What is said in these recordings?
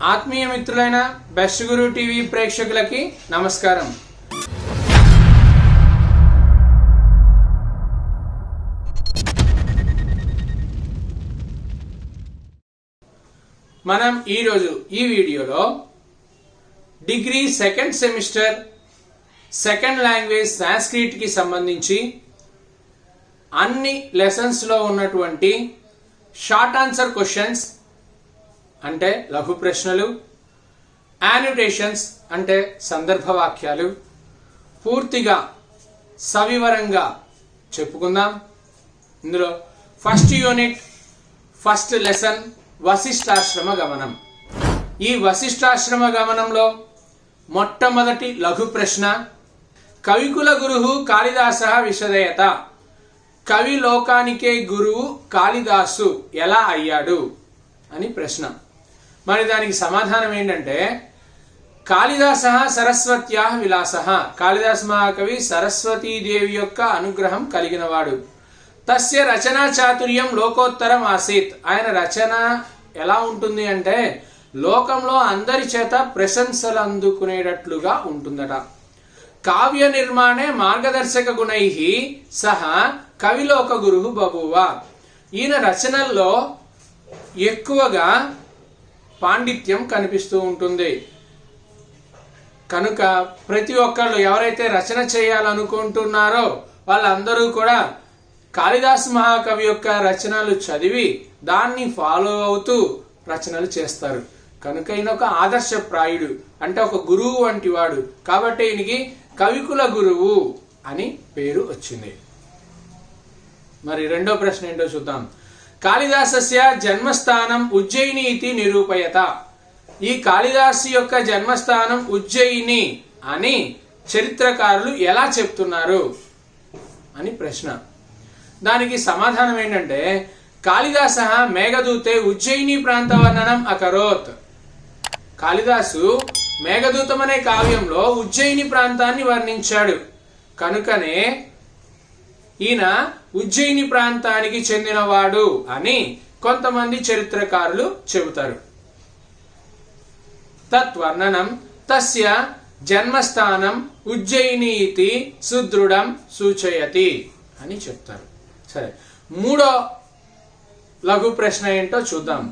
ఆత్మీయ మిత్రులైన బెస్ట్ గురు టీవీ ప్రేక్షకులకి నమస్కారం. మనం ఈరోజు ఈ వీడియోలో degree second semester second language Sanskrit కి సంబంధించి అన్ని లెసన్స్ లో ఉన్నటువంటి షార్ట్ ఆన్సర్ క్వశ్చన్స్ అంటే లఘు ప్రశ్నలు, యానోటేషన్స్ అంటే సందర్భ వాక్యాలు పూర్తిగా సవివరంగా చెప్పుకుందాం. ఇందులో ఫస్ట్ యూనిట్ ఫస్ట్ లెసన్ వశిష్ఠాశ్రమ గమనం. ఈ వశిష్ఠాశ్రమ గమనంలో మొట్టమొదటి లఘు ప్రశ్న, కవికుల గురువు కాళిదాస విశదయత. కవి లోకానికే గురువు కాళిదాసు ఎలా అయ్యాడు అని ప్రశ్న. మరి దానికి సమాధానం ఏంటంటే, కాళిదాస సరస్వత్యా విలాస. కాళిదాస మహాకవి సరస్వతీదేవి యొక్క అనుగ్రహం కలిగినవాడు. తస్య రచనా చాతుర్యం లోకోత్తరం ఆసీత్. ఆయన రచన ఎలా ఉంటుంది అంటే లోకంలో అందరి చేత ప్రశంసలు అందుకునేటట్లుగా ఉంటుందట. కావ్య నిర్మాణే మార్గదర్శక గుణై సహ కవిలోక గురువు బభూవ. ఈయన రచనల్లో ఎక్కువగా పాండిత్యం కనిపిస్తూ ఉంటుంది. కనుక ప్రతి ఒక్కళ్ళు ఎవరైతే రచన చేయాలనుకుంటున్నారో వాళ్ళందరూ కూడా కాళిదాస్ మహాకవి యొక్క రచనలు చదివి దాన్ని ఫాలో అవుతూ రచనలు చేస్తారు. కనుక ఈయన ఒక ఆదర్శప్రాయుడు, అంటే ఒక గురువు వంటి వాడు. కాబట్టి ఈయనకి కవికుల గురువు అని పేరు వచ్చింది. మరి రెండో ప్రశ్న ఏంటో చూద్దాం. కాళిదాసస్య జన్మస్థానం ఉజ్జయిని ఇతి నిరూపయత. ఈ కాళిదాసు యొక్క జన్మస్థానం ఉజ్జయిని అని చరిత్రకారులు ఎలా చెప్తున్నారు అని ప్రశ్న. దానికి సమాధానం ఏంటంటే, కాళిదాస మేఘదూతే ఉజ్జయిని ప్రాంత వర్ణనం అకరోత్. కాళిదాసు మేఘదూతం అనే కావ్యంలో ఉజ్జయిని ప్రాంతాన్ని వర్ణించాడు. కనుకనే ఈయన ఉజ్జయిని ప్రాంతానికి చెందినవాడు అని కొంతమంది చరిత్రకారులు చెబుతారు. తత్వర్ణనం తస్య జన్మస్థానం ఉజ్జయిని ఇతి సుదృఢం సూచయతి అని చెప్తారు. సరే, మూడో లఘు ప్రశ్న ఏంటో చూద్దాం.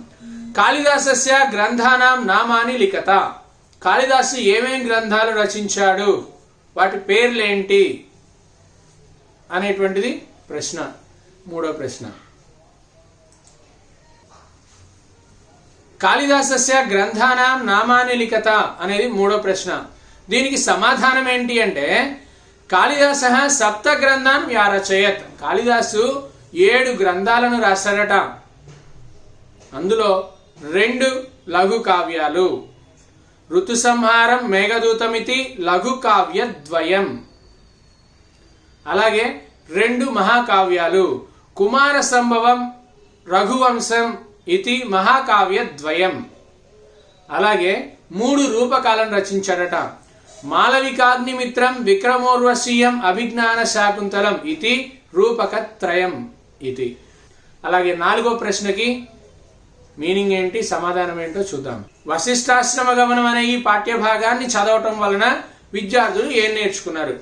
కాళిదాసస్య గ్రంథానాం నామాని లిఖత. కాళిదాసు ఏమేం గ్రంథాలు రచించాడు, వాటి పేర్లేంటి అనేటువంటిది ప్రశ్న. మూడో ప్రశ్న. కాళిదాసస్య గ్రంథానాం నామాని లిఖత అనేది మూడో ప్రశ్న. దీనికి సమాధానం ఏంటి అంటే, కాళిదాస సప్త గ్రంథాన్ వ్యారచయత్. కాళిదాసు 7 గ్రంథాలను రాశాడట. అందులో 2 లఘు కావ్యాలు, ఋతు సంహారం మేఘదూతమితి లఘు కావ్య ద్వయం. అలాగే 2 మహాకావ్యాలు, కుమార సంభవం రఘువంశం ఇది మహాకావ్య ద్వయం. అలాగే 3 రూపకాలను రచించాడట. మాలవికాగ్నిమిత్రం విక్రమోర్వశీయం అభిజ్ఞాన శాకుంతలం ఇది రూపకత్రయం ఇది. అలాగే 4వ ప్రశ్నకి మీనింగ్ ఏంటి, సమాధానం ఏంటో చూద్దాం. వశిష్ఠాశ్రమ గమనం అనే ఈ పాఠ్య భాగాన్ని చదవటం వలన విద్యార్థులు ఏం నేర్చుకున్నారు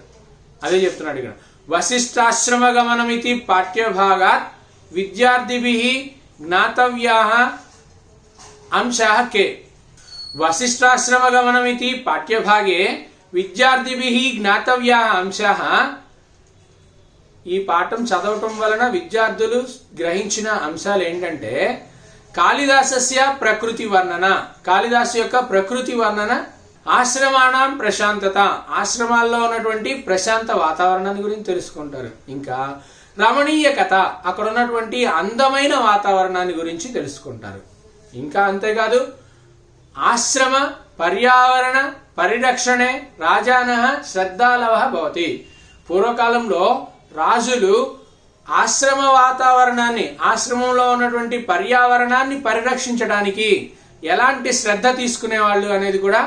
అదే చెప్తున్నాడు ఇక్కడ. వశిష్ఠాశ్రమ గమనమితి పాఠ్యభాగాత్ విద్యార్థిభిః జ్ఞాతవ్యాః అంశాః కే. వశిష్ఠాశ్రమ గమనమితి పాఠ్యభాగే విద్యార్థిభిః జ్ఞాతవ్యాః అంశాః. ఈ పాఠం చదవటం వలన విద్యార్థులు గ్రహించిన అంశాలు ఏంటంటే, కాళిదాసస్య ప్రకృతి వర్ణన. కాళిదాసు యొక్క ప్రకృతి వర్ణన, ఆశ్రమాణం ప్రశాంతత. ఆశ్రమాల్లో ఉన్నటువంటి ప్రశాంత వాతావరణాన్ని గురించి తెలుసుకుంటారు. ఇంకా రమణీయ కథ, అక్కడ ఉన్నటువంటి అందమైన వాతావరణాన్ని గురించి తెలుసుకుంటారు. ఇంకా అంతేకాదు, ఆశ్రమ పర్యావరణ పరిరక్షణే రాజానః శ్రద్ధాలవః భవతి. పూర్వకాలంలో రాజులు ఆశ్రమ వాతావరణాన్ని, ఆశ్రమంలో ఉన్నటువంటి పర్యావరణాన్ని పరిరక్షించడానికి ఎలాంటి శ్రద్ధ తీసుకునేవాళ్ళు అనేది కూడా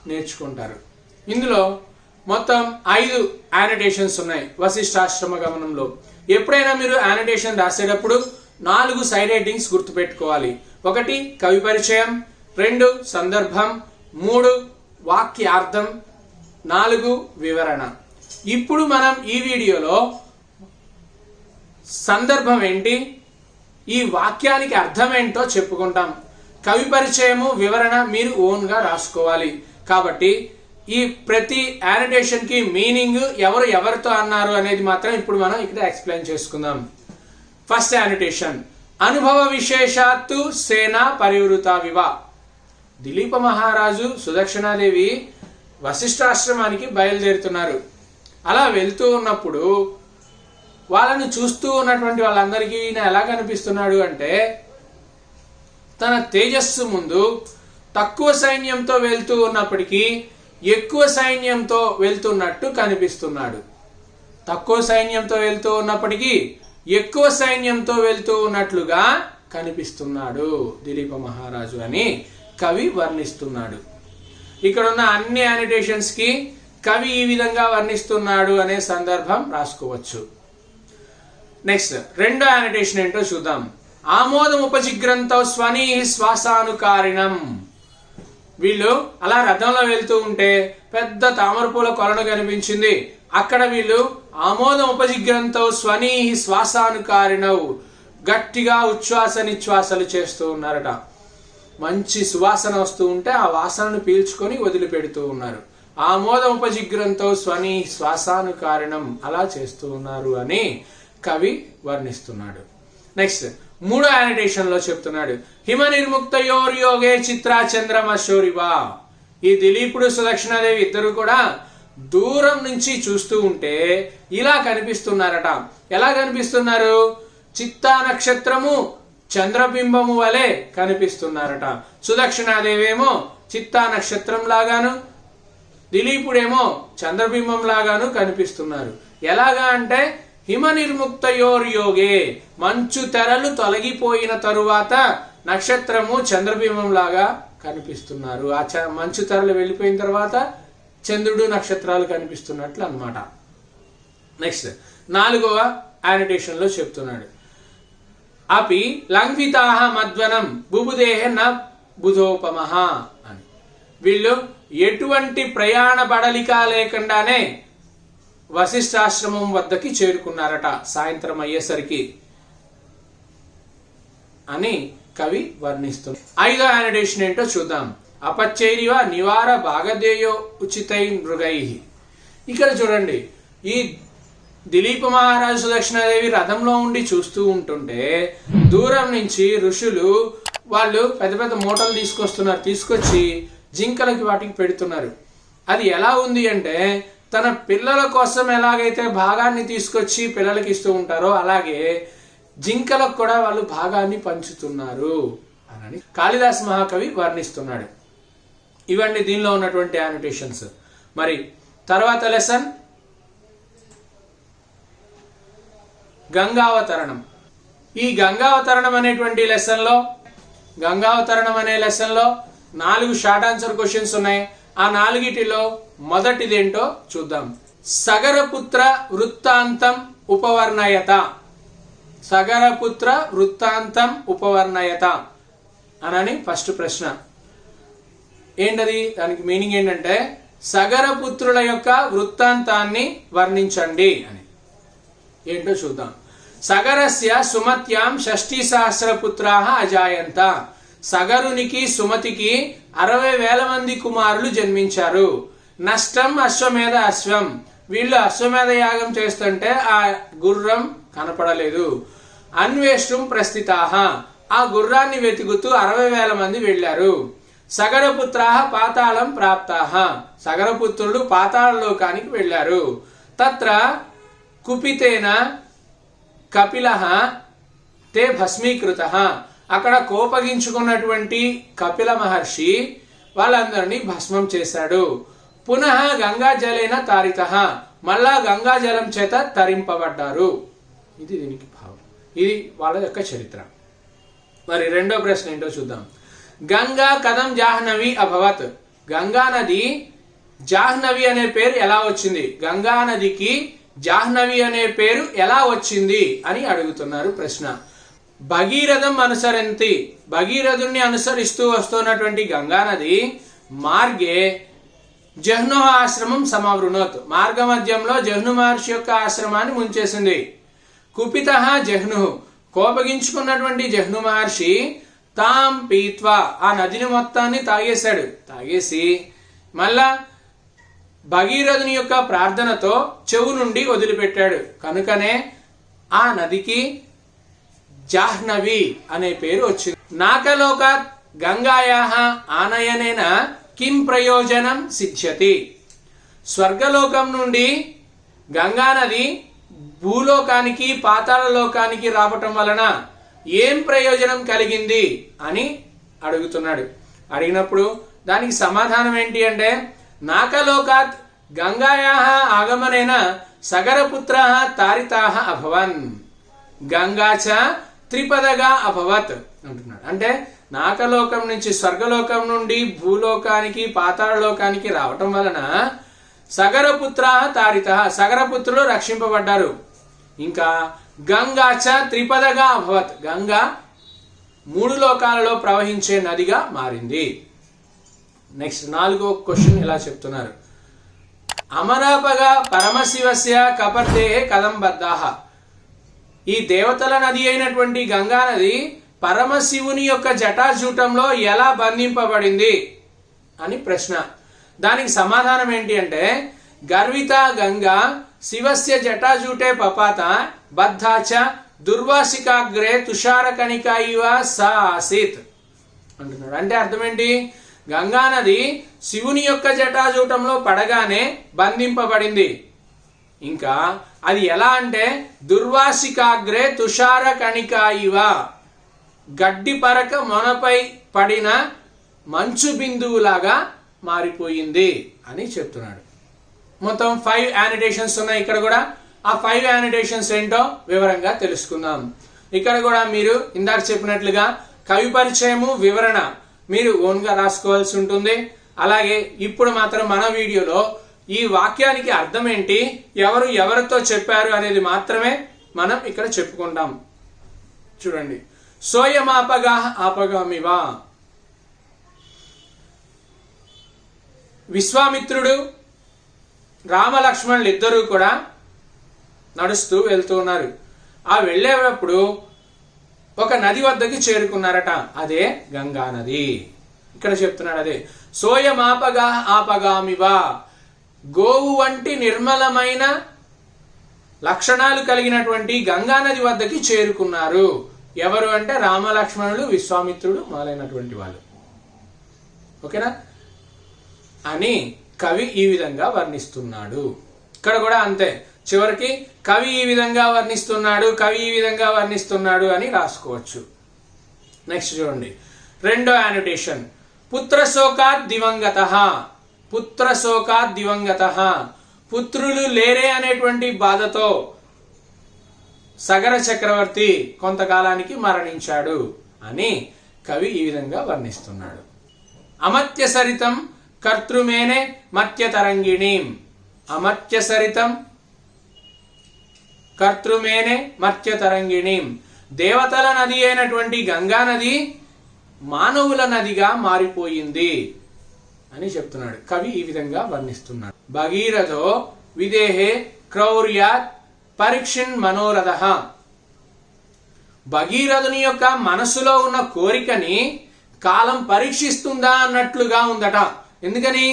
నేర్చుకుంటారు. ఇందులో మొత్తం 5 యానోటేషన్స్ ఉన్నాయి వశిష్ఠాశ్రమ గమనంలో. ఎప్పుడైనా మీరు యానోటేషన్ రాసేటప్పుడు 4 సైడ్ హెడ్డింగ్స్ గుర్తుపెట్టుకోవాలి. ఒకటి కవి పరిచయం, 2 సందర్భం, 3 వాక్యార్థం, 4 వివరణ. ఇప్పుడు మనం ఈ వీడియోలో సందర్భం ఏంటి, ఈ వాక్యానికి అర్థం ఏంటో చెప్పుకుంటాం. కవి పరిచయము, వివరణ మీరు ఓన్గా రాసుకోవాలి. కాబట్టి ఈ ప్రతి యానిటేషన్ కి మీనింగ్ ఎవరు ఎవరితో అన్నారు అనేది మాత్రం ఇప్పుడు మనం ఇక్కడ ఎక్స్ప్లెయిన్ చేసుకుందాం. ఫస్ట్ యానిటేషన్, అనుభవ విశేషాత్తు సేనా పరివృత వివా. దిలీప మహారాజు సుదక్షిణాదేవి వశిష్ఠాశ్రమానికి బయలుదేరుతున్నారు. అలా వెళ్తూ ఉన్నప్పుడు వాళ్ళని చూస్తూ ఉన్నటువంటి వాళ్ళందరికీ ఈయన ఎలా కనిపిస్తున్నాడు అంటే, తన తేజస్సు ముందు తక్కువ సైన్యంతో వెళ్తూ ఉన్నప్పటికీ ఎక్కువ సైన్యంతో వెళ్తున్నట్టు కనిపిస్తున్నాడు. తక్కువ సైన్యంతో వెళ్తూ ఉన్నప్పటికీ ఎక్కువ సైన్యంతో వెళ్తూ ఉన్నట్లుగా కనిపిస్తున్నాడు దిలీప మహారాజు అని కవి వర్ణిస్తున్నాడు. ఇక్కడ ఉన్న అన్ని యానిటేషన్స్ కి కవి ఈ విధంగా వర్ణిస్తున్నాడు అనే సందర్భం రాసుకోవచ్చు. నెక్స్ట్ రెండో యానిటేషన్ ఏంటో చూద్దాం. ఆమోదం ఉపజిగ్రంథం స్వనీ శ్వాసానుకారిణం. వీళ్ళు అలా రథంలో వెళ్తూ ఉంటే పెద్ద తామరపూల కొలను కనిపించింది. అక్కడ వీళ్ళు ఆమోదం ఉపజిగ్రంథం స్వనీ శ్వాసానుకారిణం, గట్టిగా ఉచ్ఛ్వాస నిశ్వాసలు చేస్తూ ఉన్నారట. మంచి సువాసన వస్తూ ఉంటే ఆ వాసనను పీల్చుకొని వదిలిపెడుతూ ఉన్నారు. ఆమోదం ఉపజిగ్రంథం స్వనీ శ్వాసానుకారిణం, అలా చేస్తూ ఉన్నారు అని కవి వర్ణిస్తున్నాడు. నెక్స్ట్ మూడో యానిటేషన్ లో చెప్తున్నాడు, హిమ నిర్ముక్తయోర్యోగే చిత్రా చంద్రమశోరివా. ఈ దిలీపుడు సుదక్షిణాదేవి ఇద్దరు కూడా దూరం నుంచి చూస్తూ ఉంటే ఇలా కనిపిస్తున్నారట. ఎలా కనిపిస్తున్నారు? చిత్తా నక్షత్రము చంద్రబింబము వలె కనిపిస్తున్నారట. సుదక్షిణాదేవి ఏమో చిత్తా నక్షత్రం లాగాను, దిలీపుడేమో చంద్రబింబం లాగాను కనిపిస్తున్నారు. ఎలాగా అంటే, హిమ నిర్ముక్తయోర్యోగే, మంచు తెరలు తొలగిపోయిన తరువాత నక్షత్రము చంద్రబింబం లాగా కనిపిస్తున్నారు. ఆ మంచు తెరలు వెళ్ళిపోయిన తర్వాత చంద్రుడు నక్షత్రాలు కనిపిస్తున్నట్లు అన్నమాట. నెక్స్ట్ నాలుగవ యానిటేషన్ లో చెప్తున్నాడు, అపి లంఘితాహ మద్వనం బుబుదేహ న బుధోపమః అని. వీళ్ళు ఎటువంటి ప్రయాణ బడలిక లేకుండానే వశిష్ఠాశ్రమం వద్దకి చేరుకున్నారట సాయంత్రం అయ్యేసరికి అని కవి వర్ణిస్తుంది. ఐదో యానిటేషన్ ఏంటో చూద్దాం. అపచ్చైరివ నివార భాగదేయో ఉచితై మృగై. ఇక్కడ చూడండి, ఈ దిలీప మహారాజు సుదక్షిణాదేవి రథంలో ఉండి చూస్తూ ఉంటుంటే దూరం నుంచి ఋషులు వాళ్ళు పెద్ద పెద్ద మూటలు తీసుకొచ్చి జింకలకి వాటికి పెడుతున్నారు. అది ఎలా ఉంది అంటే, తన పిల్లల కోసం ఎలాగైతే భాగాన్ని తీసుకొచ్చి పిల్లలకి ఇస్తూ ఉంటారో అలాగే జింకలకు కూడా వాళ్ళు భాగాన్ని పంచుతున్నారు అని కాళిదాస్ మహాకవి వర్ణిస్తున్నాడు. ఇవన్నీ దీనిలో ఉన్నటువంటి యానిటేషన్స్. మరి తర్వాత లెసన్ గంగావతరణం. ఈ గంగావతరణం అనేటువంటి గంగావతరణం అనే లెసన్ లో 4 షార్ట్ ఆన్సర్ క్వశ్చన్స్ ఉన్నాయి. ఆ 4టిలో మొదటిదేంటో చూద్దాం. సగరపుత్ర వృత్తాంతం ఉపవర్ణయత. సగరపుత్ర వృత్తాంతం ఉపవర్ణయత అనని ఫస్ట్ ప్రశ్న. ఏంటది? దానికి మీనింగ్ ఏంటంటే, సగరపుత్రుల యొక్క వృత్తాంతాన్ని వర్ణించండి అని. ఏంటో చూద్దాం. సగరస్య సుమత్యాం 60,000 పుత్రాః అజాయంత. సగరునికి సుమతికి 60,000 మంది కుమారులు జన్మించారు. నష్టం అశ్వమేధ అశ్వం. వీళ్ళు అశ్వమేధ యాగం చేస్తుంటే ఆ గుర్రం కనపడలేదు. అన్వేష్టం ప్రస్థితాః. ఆ గుర్రాన్ని వెతుకుతూ 60,000 మంది వెళ్లారు. సగరపుత్రాః పాతాళం ప్రాప్తాః. సగరపుత్రుడు పాతాళలోకానికి వెళ్లారు. తత్ర కుపితేన కపిలః తే భస్మీకృతః. అక్కడ కోపగించుకున్నటువంటి కపిల మహర్షి వాళ్ళందరినీ భస్మం చేశాడు. పునః గంగా జలేన తారితః. మళ్ళా గంగా జలం చేత తరింపబడ్డారు. ఇది దీనికి భావం. ఇది వాళ్ళ యొక్క చరిత్ర. మరి రెండో ప్రశ్న ఏంటో చూద్దాం. గంగా కథం జాహ్నవి అభవత్. గంగా నది జాహ్నవి అనే పేరు ఎలా వచ్చింది? గంగా నదికి జాహ్నవి అనే పేరు ఎలా వచ్చింది అని అడుగుతున్నారు ప్రశ్న. భగీరథం అనుసరంతి, భగీరథుణ్ణి అనుసరిస్తూ వస్తున్నటువంటి గంగానది మార్గే జహ్ను ఆశ్రమం సమవృణోత్, మార్గ మధ్యంలో జహ్ను మహర్షి యొక్క ఆశ్రమాన్ని ముంచేసింది. కుపిత జహ్ను, కోపగించుకున్నటువంటి జహ్ను మహర్షి తాం పీత్వా, ఆ నదిని మొత్తాన్ని తాగేశాడు. తాగేసి మళ్ళా భగీరథుని యొక్క ప్రార్థనతో చెవు నుండి వదిలిపెట్టాడు. కనుకనే ఆ నదికి జాహ్నవి అనే పేరు వచ్చింది. నాకలోకాత్ గంగాయాః ఆనయనేన కిం ప్రయోజనం సిద్ధ్యతి, స్వర్గలోకం నుండి గంగానది భూలోకానికి పాతాళ లోకానికి రావటం వలన ఏం ప్రయోజనం కలిగింది అని అడుగుతున్నాడు. అడిగినప్పుడు దానికి సమాధానం ఏంటి అంటే, నాకలోకాత్ గంగాయాః ఆగమనేన సగరపుత్రాః తారితాః అభవన్, గంగాచ త్రిపదగా అభవత్ అంటున్నాడు. అంటే నాకలోకం నుంచి, స్వర్గలోకం నుండి భూలోకానికి పాతాళ లోకానికి రావటం వలన సగరపుత్రాః తారితాః, సగరపుత్రులు రక్షింపబడ్డారు. ఇంకా గంగాచ త్రిపదగా అభవత్, గంగా 3 లోకాలలో ప్రవహించే నదిగా మారింది. నెక్స్ట్ 4వ క్వశ్చన్ ఇలా చెప్తున్నారు. అమరాపగా పరమశివస్య కపర్దే కదంబద్దాః, ఈ దేవతల నది అయినటువంటి గంగా నది పరమశివుని యొక్క జటాజూటంలో ఎలా బంధింపబడింది అని ప్రశ్న. దానికి సమాధానం ఏంటి అంటే, గర్విత గంగా శివస్య జటాజూటే పపాత బద్ధాచ దుర్వాసికాగ్రే తుషార కణిక ఇవ సా ఆసీత్ అంటున్నాడు. అంటే అర్థం ఏంటి, గంగా నది శివుని యొక్క జటాజూటంలో పడగానే బంధింపబడింది. ఇంకా అది ఎలా అంటే, దుర్వాసికాగ్రే తుషార కణిక ఇవ, గడ్డి పరక మొనపై పడిన మంచు బిందువులాగా మారిపోయింది అని చెప్తున్నాడు. మొత్తం 5 యానిటేషన్స్ ఉన్నాయి ఇక్కడ కూడా. ఆ 5 యానిటేషన్స్ ఏంటో వివరంగా తెలుసుకుందాం. ఇక్కడ కూడా మీరు ఇందాక చెప్పినట్లుగా కవి పరిచయము, వివరణ మీరు ఓన్గా రాసుకోవాల్సి ఉంటుంది. అలాగే ఇప్పుడు మాత్రం మన వీడియోలో ఈ వాక్యానికి అర్థం ఏంటి, ఎవరు ఎవరితో చెప్పారు అనేది మాత్రమే మనం ఇక్కడ చెప్పుకుంటాం. చూడండి, సోయమాపగా ఆపగామివా, విశ్వామిత్రుడు రామలక్ష్మణులు ఇద్దరూ కూడా నడుస్తూ వెళ్తూ ఉన్నారు. ఆ వెళ్ళేటప్పుడు ఒక నది వద్దకి చేరుకున్నారట, అదే గంగా నది. ఇక్కడ చెప్తున్నాడు అదే, సోయమాపగా ఆపగామివా, గోవు వంటి నిర్మలమైన లక్షణాలు కలిగినటువంటి గంగా నది వద్దకి చేరుకున్నారు. ఎవరు అంటే రామలక్ష్మణులు, విశ్వామిత్రుడు మొదలైనటువంటి వాళ్ళు. ఓకేనా అని కవి ఈ విధంగా వర్ణిస్తున్నాడు. ఇక్కడ కూడా అంతే, చివరికి కవి ఈ విధంగా వర్ణిస్తున్నాడు, కవి ఈ విధంగా వర్ణిస్తున్నాడు అని రాసుకోవచ్చు. నెక్స్ట్ చూడండి, 2వ యానిటేషన్. పుత్రశోకాత్ దివంగతః, పుత్రశోకాత్ దివంగతః, పుత్రులు లేరే అనేటువంటి బాధతో సగర చక్రవర్తి కొంతకాలానికి మరణించాడు అని కవి ఈ విధంగా వర్ణిస్తున్నాడు. అమర్త్య సరితం కర్తృమేనే మత్య తరంగిణీం, అమర్త్య సరితం కర్తృమేనే మత్య తరంగిణీం, దేవతల నది అయినటువంటి గంగా నది మానవుల నదిగా మారిపోయింది అని చెప్తున్నాడు. కవి ఈ విధంగా వర్ణిస్తున్నాడు. భగీరథో విదేహే క్రౌర్యాత్ పరీక్షిన్ మనోరథః, భగీరథుని యొక్క మనసులో ఉన్న కోరికని కాలం పరీక్షిస్తుందా అన్నట్లుగా ఉందట. ఎందుకని,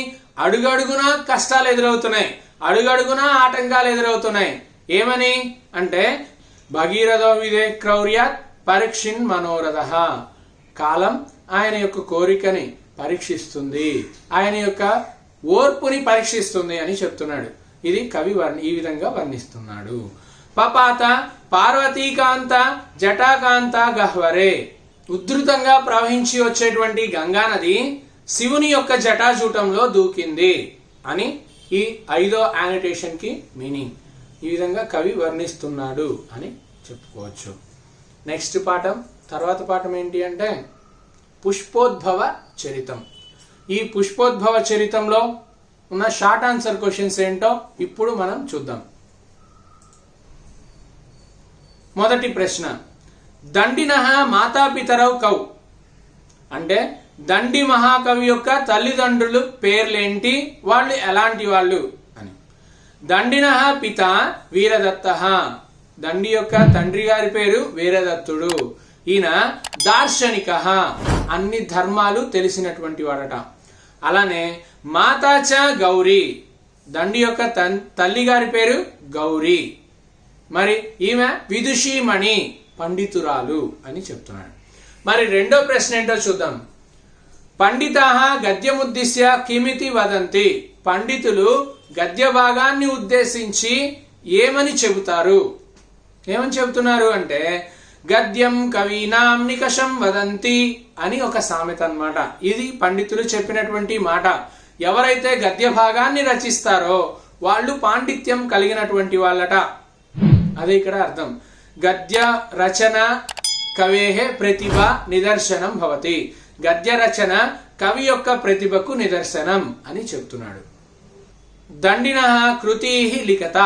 అడుగడుగునా కష్టాలు ఎదురవుతున్నాయి, అడుగడుగునా ఆటంకాలు ఎదురవుతున్నాయి. ఏమని అంటే, భగీరథో విదే క్రౌర్యాత్ పరీక్షిన్ మనోరథః, కాలం ఆయన యొక్క కోరికని పరీక్షిస్తుంది, ఆయన యొక్క ఓర్పుని పరీక్షిస్తుంది అని చెప్తున్నాడు. ఇది కవి ఈ విధంగా వర్ణిస్తున్నాడు. పపాత పార్వతీకాంత జటాకాంత గహ్వరే, ఉధృతంగా ప్రవహించి వచ్చేటువంటి గంగా నది శివుని యొక్క జటాజూటంలో దూకింది అని ఈ 5వ యానిటేషన్ కి మీనింగ్. ఈ విధంగా కవి వర్ణిస్తున్నాడు అని చెప్పుకోవచ్చు. నెక్స్ట్ పాఠం, తర్వాత పాఠం ఏంటి అంటే పుష్పోద్భవ చరితం. ఈ పుష్పోద్భవ చరితంలో ఉన్న షార్ట్ ఆన్సర్ క్వశ్చన్స్ ఏంటో ఇప్పుడు మనం చూద్దాం. మొదటి ప్రశ్న, దండినః మాతాపితరౌ కౌ అంటే దండి మహాకవి యొక్క తల్లిదండ్రులు పేర్లేంటి, వాళ్ళు ఎలాంటి వాళ్ళు అని. దండినః పిత వీరదత్తః, దండి యొక్క తండ్రి గారి పేరు వీరదత్తుడు. ఈయన దార్శనికః, అన్ని ధర్మాలు తెలిసినటువంటి వాడట. అలానే మాతాచ గౌరీ, దండి యొక్క తల్లి గారి పేరు గౌరీ. మరి ఈమె విదుషీమణి, పండితురాలు అని చెప్తున్నాడు. మరి రెండో ప్రశ్న ఏంటో చూద్దాం. పండితాః గద్యముద్దిశ్య కిమితి వదంతి, పండితులు గద్య భాగాన్ని ఉద్దేశించి ఏమని చెబుతారు, ఏమని చెబుతున్నారు అంటే గద్యం కవీనాం నికషం వదంతి అని ఒక సామెత అన్నమాట. ఇది పండితులు చెప్పినటువంటి మాట. ఎవరైతే గద్య భాగాన్ని రచిస్తారో వాళ్ళు పాండిత్యం కలిగినటువంటి వాళ్ళట. అదే ఇక్కడ అర్థం. గద్య రచన కవేహే ప్రతిభ నిదర్శనం భవతి, గద్య రచన కవి యొక్క ప్రతిభకు నిదర్శనం అని చెప్తున్నాడు. దండినః కృతీః లిఖత,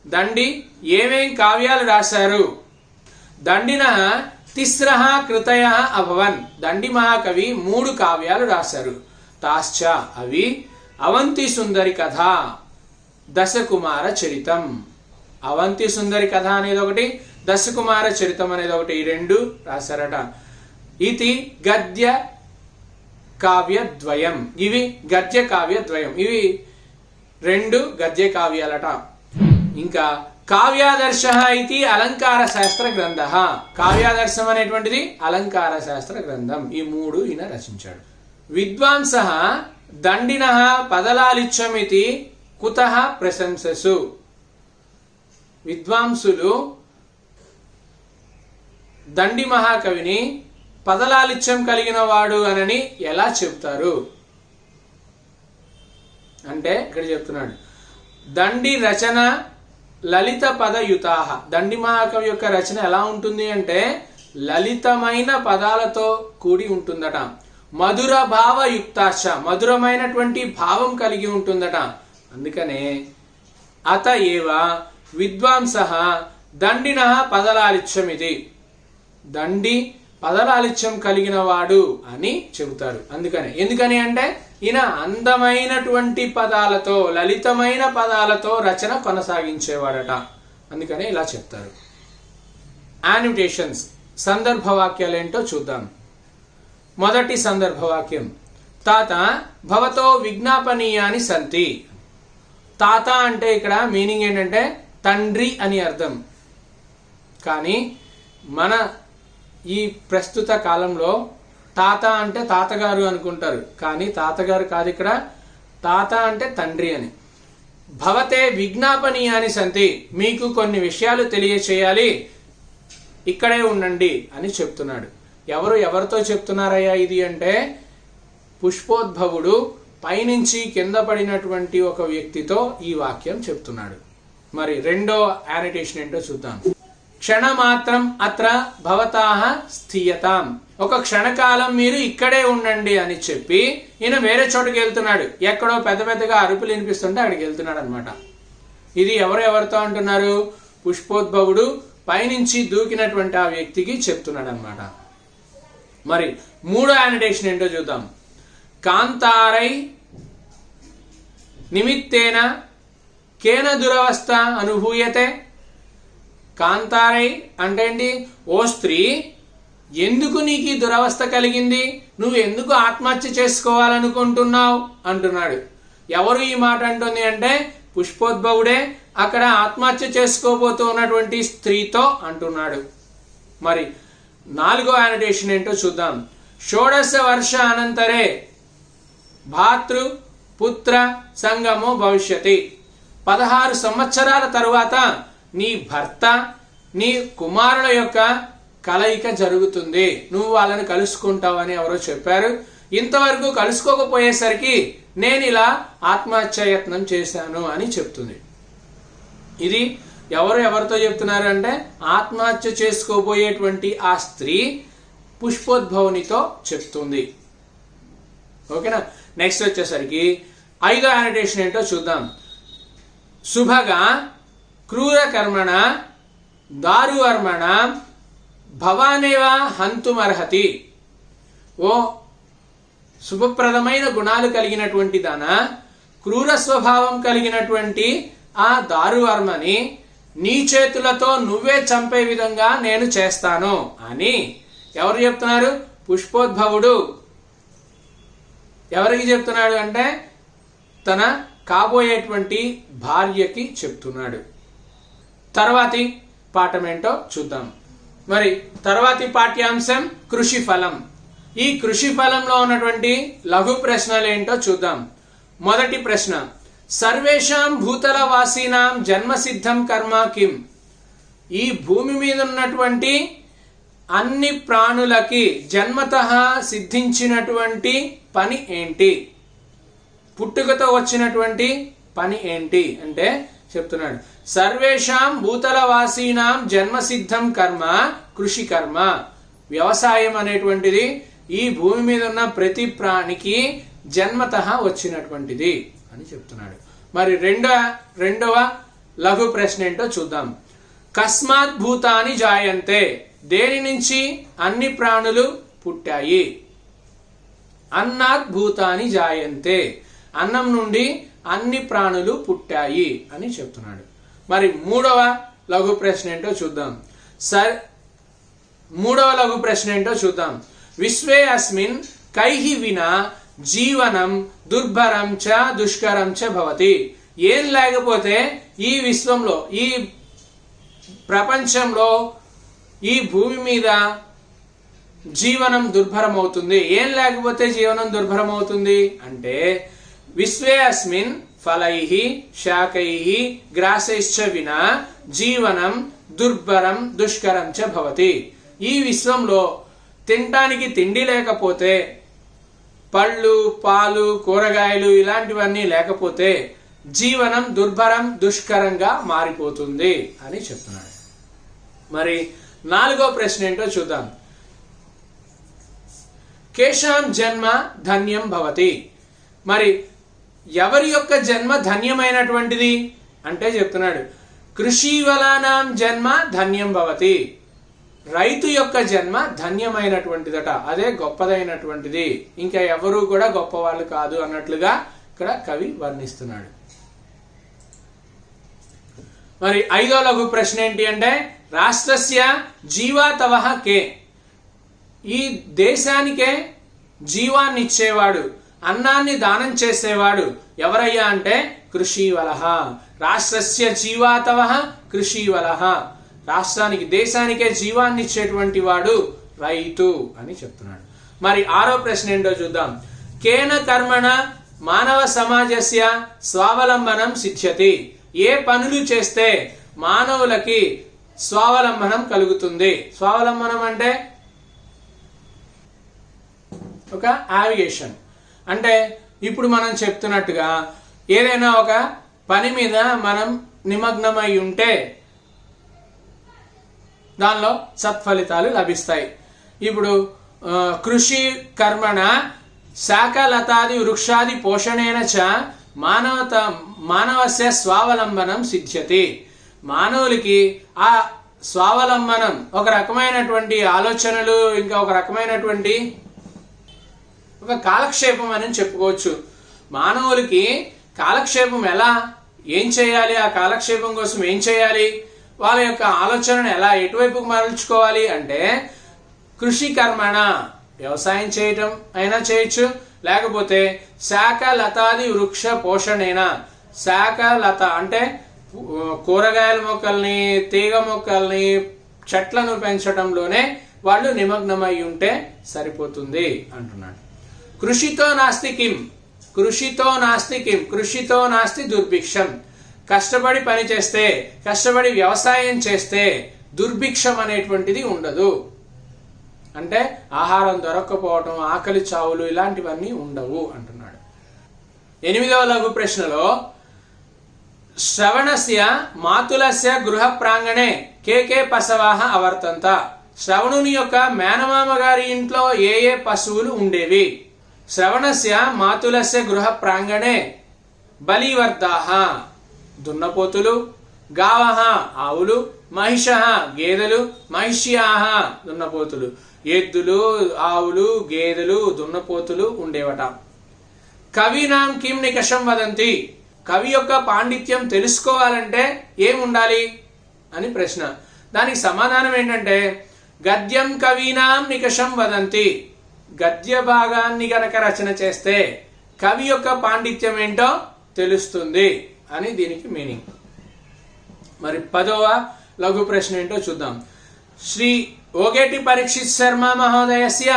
దండి ఏమేం కావ్యాలు రాశారు. దండినః తిస్రః కృతయః అభవన్, దండి మహాకవి 3 కావ్యాలు రాశారు. తాశ్చ అవి అవంతి సుందరి కథ, దశకుమార చరితం. అవంతి సుందరి కథ అనేది ఒకటి, దశకుమార చరితం అనేది ఒకటి, ఈ 2 రాశారట. ఇది గద్య కావ్యద్వయం, ఇవి గద్య కావ్యద్వయం, ఇవి 2 గద్య కావ్యాలట. ఇంకా కావ్యాదర్శ ఇది అలంకార శాస్త్ర గ్రంథ, కావ్యాదర్శం అనేటువంటిది అలంకార శాస్త్ర గ్రంథం. ఈ 3 ఈయన రచించాడు. విద్వాంసః దండినః పదలాలిత్యమితి కుతః ప్రశంససు, విద్వాంసులు దండి మహాకవిని పదలాలిత్యం కలిగిన వాడు అనని ఎలా చెప్తారు అంటే ఇక్కడ చెప్తున్నాడు. దండి రచన లలిత పదయుతాః, దండి మహాకవి యొక్క రచన ఎలా ఉంటుంది అంటే లలితమైన పదాలతో కూడి ఉంటుందట. మధుర భావయుక్తాశ, మధురమైనటువంటి భావం కలిగి ఉంటుందట. అందుకనే అత ఏవ విద్వాంసః దండినః పదలాలిత్యమితి, దండి పదలాలిత్యం కలిగిన వాడు అని చెబుతారు. ఎందుకని అంటే ఈయన అందమైనటువంటి పదాలతో, లలితమైన పదాలతో రచన కొనసాగించేవాడట. అందుకనే ఇలా చెప్తారు. యానిటేషన్స్, సందర్భవాక్యాలు ఏంటో చూద్దాం. మొదటి సందర్భవాక్యం, తాత భవతో విజ్ఞాపనీయాని సంతి. తాత అంటే ఇక్కడ మీనింగ్ ఏంటంటే తండ్రి అని అర్థం. కానీ మన ఈ ప్రస్తుత కాలంలో తాత అంటే తాతగారు అనుకుంటారు, కానీ తాతగారు కాదు, ఇక్కడ తాత అంటే తండ్రి అని. భవతే విజ్ఞాపనీయాని సంతి, మీకు కొన్ని విషయాలు తెలియచేయాలి, ఇక్కడే ఉండండి అని చెప్తున్నాడు. ఎవరితో చెప్తున్నారయ్యా ఇది అంటే పుష్పోద్భవుడు పైనుంచి కింద పడినటువంటి ఒక వ్యక్తితో ఈ వాక్యం చెప్తున్నాడు. మరి రెండో యానిటేషన్ ఏంటో చూద్దాం. క్షణమాత్రం అత్ర భవతాః స్థీయతాం, ఒక క్షణకాలం మీరు ఇక్కడే ఉండండి అని చెప్పి ఈయన వేరే చోటుకి వెళ్తున్నాడు. ఎక్కడో పెద్ద పెద్దగా అరుపులు వినిపిస్తుంటే అక్కడికి వెళ్తున్నాడు అనమాట. ఇది ఎవరితో అంటున్నారు? పుష్పోద్భవుడు పైనుంచి దూకినటువంటి ఆ వ్యక్తికి చెప్తున్నాడు అనమాట. మరి మూడో యానిటేషన్ ఏంటో చూద్దాం. కాంతారై నిమిత్తేన కేన దురవస్థ అనుభూయతే. కాంతారై అంటే ఏంటి? ఓ స్త్రీ, ఎందుకు నీకు ఈ దురవస్థ కలిగింది, నువ్వు ఎందుకు ఆత్మహత్య చేసుకోవాలనుకుంటున్నావు అంటున్నాడు. ఎవరు ఈ మాట అంటుంది అంటే పుష్పోద్భవుడే అక్కడ ఆత్మహత్య చేసుకోబోతూ ఉన్నటువంటి స్త్రీతో అంటున్నాడు. మరి నాలుగో యానిటేషన్ ఏంటో చూద్దాం. షోడశ వర్ష అనంతరే భాతృ పుత్ర సంగమో భవిష్యతి. 16 సంవత్సరాల తరువాత నీ భర్త నీ కుమారుల యొక్క కలయిక జరుగుతుంది, నువ్వు వాళ్ళని కలుసుకుంటావని ఎవరో చెప్పారు. ఇంతవరకు కలుసుకోకపోయేసరికి నేను ఇలా ఆత్మహత్యాయత్నం చేశాను అని చెప్తుంది. ఇది ఎవరితో చెప్తున్నారు అంటే ఆత్మహత్య చేసుకోబోయేటువంటి ఆ స్త్రీ పుష్పోద్భవునితో చెప్తుంది. ఓకేనా. నెక్స్ట్ వచ్చేసరికి ఐదో యానిటేషన్ ఏంటో చూద్దాం. శుభగా క్రూర కర్మణ దారువర్మణ భవానేవా హంతుమర్హతి. ఓ శుభప్రదమైన గుణాలు కలిగినటువంటి దానా, క్రూర స్వభావం కలిగినటువంటి ఆ దారువర్మని నీ చేతులతో నువ్వే చంపే విధంగా నేను చేస్తాను అని ఎవరు చెప్తున్నారు? పుష్పోద్భవుడు. ఎవరికి చెప్తున్నాడు అంటే తన కాబోయేటువంటి భార్యకి చెప్తున్నాడు. తర్వాతి పాఠం ఏంటో చూద్దాం. మరి తర్వాతి పాఠ్యాంశం కృషి ఫలం. ఈ కృషి ఫలంలో ఉన్నటువంటి లఘు ప్రశ్నలు ఏంటో చూద్దాం. మొదటి ప్రశ్న, సర్వేషాం భూతల వాసీనాం జన్మసిద్ధం కర్మ కిం. ఈ భూమి మీద ఉన్నటువంటి అన్ని ప్రాణులకి జన్మతః సిద్ధించినటువంటి పని ఏంటి? పుట్టుకతో వచ్చినటువంటి పని ఏంటి అంటే చెప్తున్నాడు, సర్వేషాం భూతల వాసీనాం జన్మసిద్ధం కర్మ కృషి కర్మ. వ్యవసాయం అనేటువంటిది ఈ భూమి మీద ఉన్న ప్రతి ప్రాణికి జన్మతః వచ్చినటువంటిది అని చెప్తున్నాడు. మరి రెండవ లఘు ప్రశ్న ఏంటో చూద్దాం. కస్మాత్ భూతాని జాయంతే. దేని నుంచి అన్ని ప్రాణులు పుట్టాయి? అన్నాత్ భూతాని జాయంతే. అన్నం నుండి అన్ని ప్రాణులు పుట్టాయి అని చెప్తున్నాడు. మరి మూడవ లఘు ప్రశ్న ఏంటో చూద్దాం. మూడవ లఘు ప్రశ్న ఏంటో చూద్దాం. విశ్వే అస్మిన్ కైహి వినా జీవనం దుర్భరం చ దుష్కరం చ భవతి. ఏం లేకపోతే ఈ విశ్వంలో, ఈ ప్రపంచంలో, ఈ భూమి మీద జీవనం దుర్భరం అవుతుంది. ఏం లేకపోతే జీవనం దుర్భరం అవుతుంది అంటే విశ్వే అస్మిన్ ఫలైహి శాకైహి గ్రాసైశ్చ వినా జీవనం దుర్భరం దుష్కరం చ భవతి. ఈ విశ్వంలో తినడానికి తిండి లేకపోతే, పళ్ళు పాలు కూరగాయలు ఇలాంటివన్నీ లేకపోతే జీవనం దుర్భరం దుష్కరంగా మారిపోతుంది అని చెప్తున్నాడు. మరి నాలుగో ప్రశ్న ఏంటో చూద్దాం. కేషాం జన్మ ధన్యం భవతి. మరి ఎవరి యొక్క జన్మ ధన్యమైనటువంటిది అంటే చెప్తున్నాడు, కృషివలానాం జన్మ ధన్యం భవతి. రైతు యొక్క జన్మ ధన్యమైనటువంటిదట, అదే గొప్పదైనటువంటిది, ఇంకా ఎవరు కూడా గొప్పవాళ్ళు కాదు అన్నట్లుగా ఇక్కడ కవి వర్ణిస్తున్నాడు. మరి ఐదో లఘు ప్రశ్న ఏంటి అంటే రాష్ట్రస్య జీవాతవః కే. ఈ దేశానికే జీవాన్ని ఇచ్చేవాడు, అన్నాన్ని దానం చేసేవాడు ఎవరయ్యా అంటే కృషివలః. రాష్ట్రస్య జీవాతవః కృషివలః. రాష్ట్రానికి దేశానికే జీవాన్ని ఇచ్చేటువంటి వాడు రైతు అని చెప్తున్నాడు. మరి ఆరో ప్రశ్న ఏంటో చూద్దాం. కేన కర్మణ మానవ సమాజస్య స్వావలంబనం సిద్ధ్యతి. ఏ పనులు చేస్తే మానవులకి స్వావలంబనం కలుగుతుంది? స్వావలంబనం అంటే ఒక యావిగేషన్. అంటే ఇప్పుడు మనం చెప్తున్నట్టుగా ఏదైనా ఒక పని మీద మనం నిమగ్నమై ఉంటే దానిలో సత్ఫలితాలు లభిస్తాయి. ఇప్పుడు కృషి కర్మణ శాఖలతాది వృక్షాది పోషణేన చ మానవస్య స్వావలంబనం సిద్ధ్యతి. మానవులకి ఆ స్వావలంబనం, ఒక రకమైనటువంటి ఆలోచనలు, ఇంకా ఒక రకమైనటువంటి ఒక కాలక్షేపం అని చెప్పుకోవచ్చు. మానవులకి కాలక్షేపం ఎలా, ఏం చేయాలి, ఆ కాలక్షేపం కోసం ఏం చేయాలి, వాళ్ళ యొక్క ఆలోచనను ఎలా ఎటువైపుకు మరల్చుకోవాలి అంటే కృషి కర్మణ, వ్యవసాయం చేయటం అయినా చేయొచ్చు, లేకపోతే శాఖ లతాది వృక్ష పోషణైనా. శాఖ లత అంటే కూరగాయల మొక్కల్ని, తీగ మొక్కల్ని, చెట్లను పెంచడంలోనే వాళ్ళు నిమగ్నమై ఉంటే సరిపోతుంది అంటున్నాడు. కృషితో నాస్తి కిం, కృషితో నాస్తి కిం, కృషితో నాస్తి దుర్భిక్షం. కష్టపడి పని చేస్తే, కష్టపడి వ్యవసాయం చేస్తే దుర్భిక్షం అనేటువంటిది ఉండదు. అంటే ఆహారం దొరక్కపోవటం, ఆకలి చావులు ఇలాంటివన్నీ ఉండవు అంటున్నాడు. ఎనిమిదవ లఘు ప్రశ్నలో శ్రవణస్య మాతులస్య గృహ ప్రాంగణే కేకే పశవాహ అవర్తంత. శ్రవణుని యొక్క మేనమామ గారి ఇంట్లో ఏ ఏ పశువులు ఉండేవి? శ్రవణస్య మాతులస్య గృహ ప్రాంగణే బలివర్ధాహ. దున్నపోతులు, గావః ఆవులు, మహిషః గేదెలు, మహిష్యాః దున్నపోతులు. ఎద్దులు, ఆవులు, గేదెలు, దున్నపోతులు ఉండేవట. కవీనాం కిం నికషం వదంతి, కవి యొక్క పాండిత్యం తెలుసుకోవాలంటే ఏముండాలి అని ప్రశ్న. దానికి సమాధానం ఏంటంటే గద్యం కవీనాం నికషం వదంతి, గద్య భాగాన్ని గనక రచన చేస్తే కవి యొక్క పాండిత్యం ఏంటో తెలుస్తుంది అని దీనికి మీనింగ్. మరి 10వ లఘు ప్రశ్న ఏంటో చూద్దాం. శ్రీ ఓగేటి పరీక్షిత్ శర్మ మహోదయస్య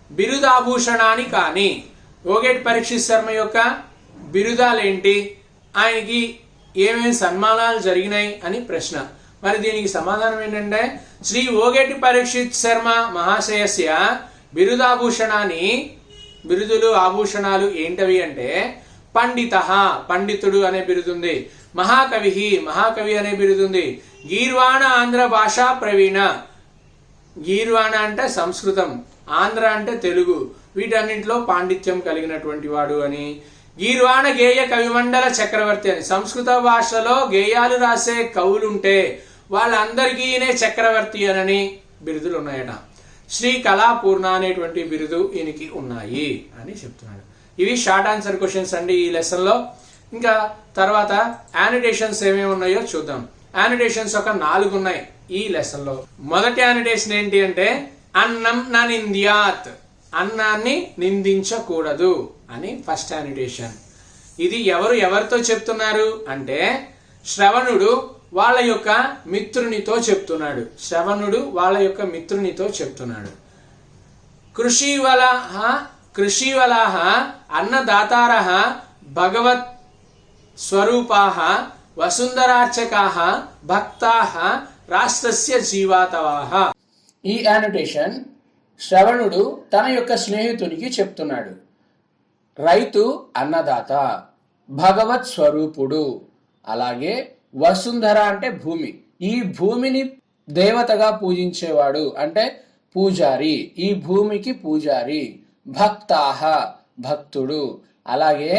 బిరుదాభూషణాన్ని కాని, ఓగేటి పరీక్షిత్ శర్మ యొక్క బిరుదాలేంటి, ఆయనకి ఏమేమి సన్మానాలు జరిగినాయి అని ప్రశ్న. మరి దీనికి సమాధానం ఏంటంటే శ్రీ ఓగేటి పరీక్షిత్ శర్మ మహాశయస్య బిరుదాభూషణాన్ని, బిరుదులు ఆభూషణాలు ఏంటవి అంటే పండితః పండితుడు అనే బిరుదుంది, మహాకవి మహాకవి అనే బిరుదుంది, గీర్వాణ ఆంధ్ర భాషా ప్రవీణ, గీర్వాణ అంటే సంస్కృతం, ఆంధ్ర అంటే తెలుగు, వీటన్నింటిలో పాండిత్యం కలిగినటువంటి వాడు అని, గీర్వాణ గేయ కవిమండల చక్రవర్తి అని, సంస్కృత భాషలో గేయాలు రాసే కవులుంటే వాళ్ళందరికీ చక్రవర్తి అని బిరుదులు ఉన్నాయట. శ్రీ కళాపూర్ణ అనేటువంటి బిరుదు ఈయనకి ఉన్నాయి అని చెప్తున్నాడు. ఇవి షార్ట్ ఆన్సర్ క్వశ్చన్స్ అండి ఈ లెసన్ లో. ఇంకా తర్వాత యానిటేషన్స్ ఏమేమి ఉన్నాయో చూద్దాం. యానిటేషన్స్ ఒక 4 ఉన్నాయి ఈ లెసన్ లో. మొదటి యానిటేషన్ ఏంటి అంటే అన్నం నా నింద్యాత్, అన్నాన్ని నిందించకూడదు అని ఫస్ట్ యానిటేషన్. ఇది ఎవరితో చెప్తున్నారు అంటే శ్రవణుడు వాళ్ళ యొక్క మిత్రునితో చెప్తున్నాడు. శ్రవణుడు వాళ్ళ యొక్క మిత్రునితో చెప్తున్నాడు. కృషివలాహ అన్నదాతారః భగవత్ స్వరూపాః వసుంధరార్చకాః భక్తాః రాష్ట్రస్య జీవాతవాః. ఈ యానోటేషన్ శ్రవణుడు తన యొక్క స్నేహితునికి చెప్తున్నాడు. రైతు అన్నదాత, భగవత్ స్వరూపుడు, అలాగే వసుంధర అంటే భూమి, ఈ భూమిని దేవతగా పూజించేవాడు అంటే పూజారి, ఈ భూమికి పూజారి, భక్తాః భక్తుడు, అలాగే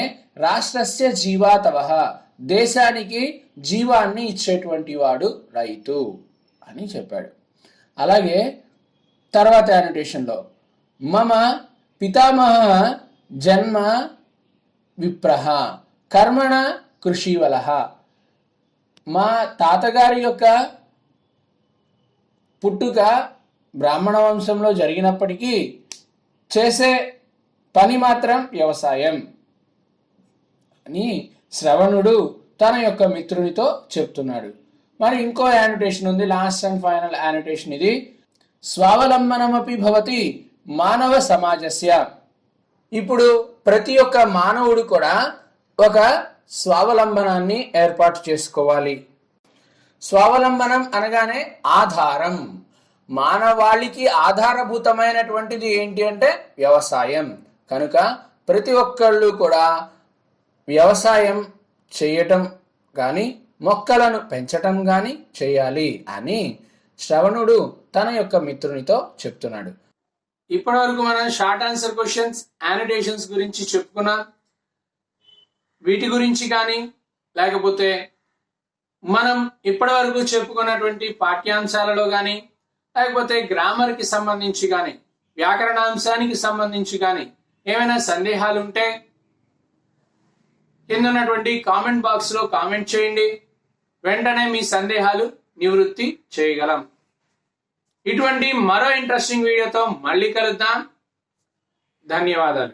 రాష్ట్రస్య జీవాతవః దేశానికి జీవాన్ని ఇచ్చేటువంటి వాడు రైతు అని చెప్పాడు. అలాగే తర్వాత యానోటేషన్లో మమ పితామహ జన్మ విప్రః కర్మణ కృషివలః, మా తాతగారి యొక్క పుట్టుక బ్రాహ్మణ వంశంలో జరిగినప్పటికీ చేసే పని మాత్రం వ్యవసాయం అని శ్రవణుడు తన యొక్క మిత్రునితో చెప్తున్నాడు. మరి ఇంకో యానోటేషన్ ఉంది, లాస్ట్ అండ్ ఫైనల్ యానోటేషన్ ఇది. స్వావలంబనమపి భవతి మానవ సమాజస్య. ఇప్పుడు ప్రతి ఒక్క మానవుడు కూడా ఒక స్వావలంబనాన్ని ఏర్పాటు చేసుకోవాలి. స్వావలంబనం అనగానే ఆధారం, మానవాళికి ఆధారభూతమైనటువంటిది ఏంటి అంటే వ్యవసాయం. కనుక ప్రతి ఒక్కళ్ళు కూడా వ్యవసాయం చేయటం కానీ మొక్కలను పెంచటం కానీ చేయాలి అని శ్రవణుడు తన యొక్క మిత్రునితో చెప్తున్నాడు. ఇప్పటి వరకు మనం షార్ట్ ఆన్సర్ క్వశ్చన్స్, యానోటేషన్స్ గురించి చెప్పుకున్నాం. వీటి గురించి కానీ లేకపోతే మనం ఇప్పటి వరకు చెప్పుకున్నటువంటి పాఠ్యాంశాలలో కానీ లేకపోతే గ్రామర్కి సంబంధించి కానీ వ్యాకరణాంశానికి సంబంధించి కానీ ఏమైనా సందేహాలు ఉంటే కింద ఉన్నటువంటి కామెంట్ బాక్స్ లో కామెంట్ చేయండి. వెంటనే మీ సందేహాలు నివృత్తి చేయగలం. ఇటువంటి మరో ఇంట్రెస్టింగ్ వీడియోతో మళ్ళీ కలుద్దాం. ధన్యవాదాలు.